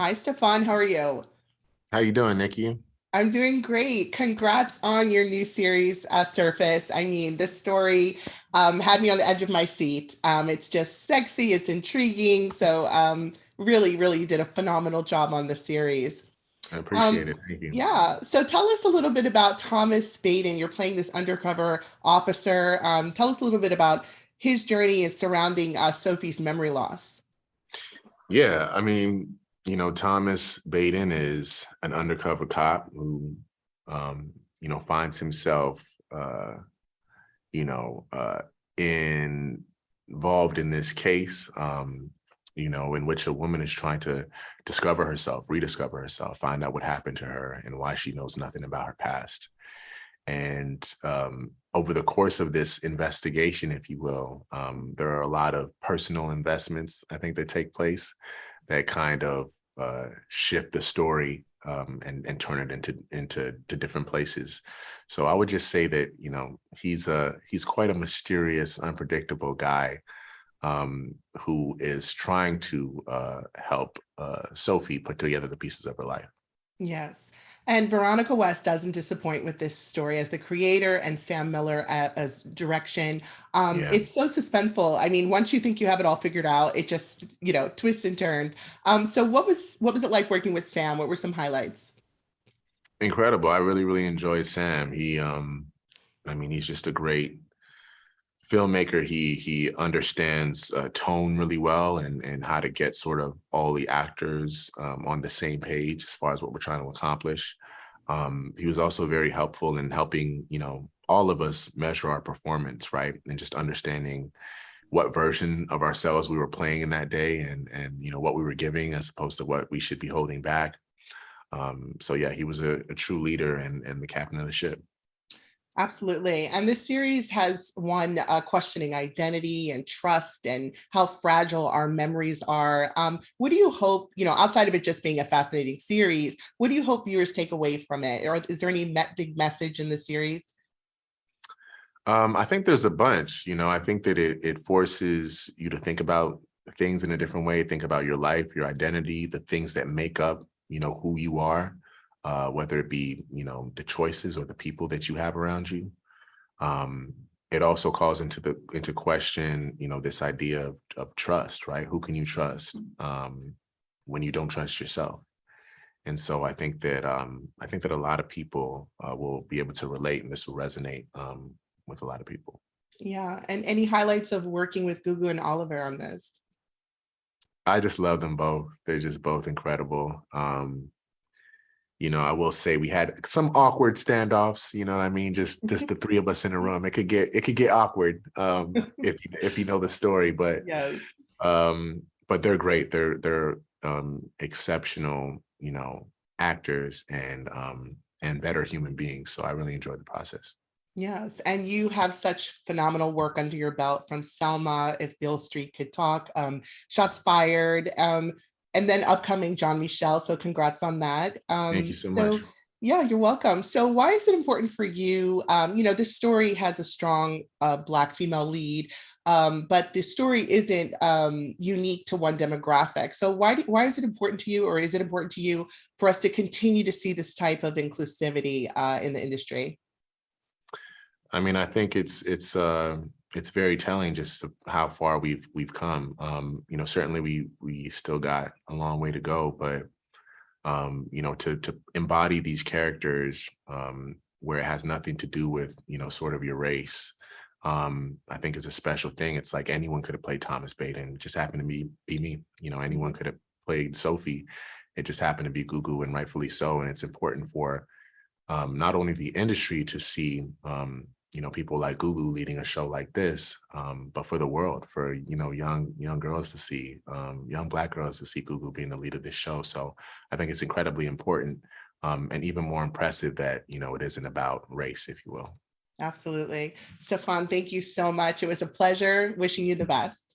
Hi, Stephan. How are you? How you doing, Nikki? I'm doing great. Congrats on your new series, Surface. I mean, this story had me on the edge of my seat. It's just sexy, it's intriguing. Really, really you did a phenomenal job on the series. I Um, appreciate it. Thank you. yeah. So tell us a little bit about Thomas Spaden. You're playing this undercover officer. Tell us a little bit about his journey and surrounding Sophie's memory loss. Yeah, Thomas Baden is an undercover cop who, finds himself, you know, uh, in, involved in this case, in which a woman is trying to discover herself, rediscover herself, find out what happened to her and why she knows nothing about her past. And over the course of this investigation, if you will, there are a lot of personal investments, I think, that take place that kind of shift the story and turn it into to different places. So I would just say that he's quite a mysterious, unpredictable guy who is trying to help Sophie put together the pieces of her life. Yes. And Veronica West doesn't disappoint with this story as the creator and Sam Miller as direction. Yeah. It's so suspenseful. I mean, once you think you have it all figured out, it just, twists and turns. So what was it like working with Sam? What were some highlights? Incredible. I really, really enjoyed Sam. He's just a great filmmaker. He understands tone really well and how to get sort of all the actors on the same page as far as what we're trying to accomplish. He was also very helpful in helping, all of us measure our performance, right? And just understanding what version of ourselves we were playing in that day and what we were giving as opposed to what we should be holding back. So yeah, he was a true leader and the captain of the ship. Absolutely. And this series has one questioning identity and trust and how fragile our memories are. What do you hope, outside of it just being a fascinating series, what do you hope viewers take away from it? Or is there any big message in the series? I think there's a bunch. I think that it forces you to think about things in a different way, think about your life, your identity, the things that make up, who you are, whether it be, the choices or the people that you have around you. Um, it also calls into question, this idea of trust, right? Who can you trust when you don't trust yourself? And so I think that a lot of people will be able to relate, and this will resonate with a lot of people. Yeah. And any highlights of working with Gugu and Oliver on this? I just love them both. They're just both incredible. I will say we had some awkward standoffs, what I mean? Just the three of us in a room. It could get awkward if you know the story, Yes. but they're great. They're exceptional, actors and better human beings. So I really enjoyed the process. Yes, and you have such phenomenal work under your belt from Selma, If Bill Street Could Talk, Shots Fired, and then upcoming John Michelle. So congrats on that. Thank you so much. Yeah, you're welcome. So why is it important for you? This story has a strong Black female lead, but the story isn't unique to one demographic. So why is it important to you, or is it important to you for us to continue to see this type of inclusivity in the industry? I think it's very telling just how far we've come. Certainly we still got a long way to go, but to embody these characters where it has nothing to do with sort of your race. I think is a special thing. It's like anyone could have played Thomas Baden. It just happened to be me. Anyone could have played Sophie. It just happened to be Gugu, and rightfully so. And it's important for not only the industry to see people like Gugu leading a show like this, but for the world, for young girls to see, young Black girls to see Gugu being the lead of this show. So I think it's incredibly important, and even more impressive that it isn't about race, if you will. Absolutely. Stefan, thank you so much. It was a pleasure. Wishing you the best.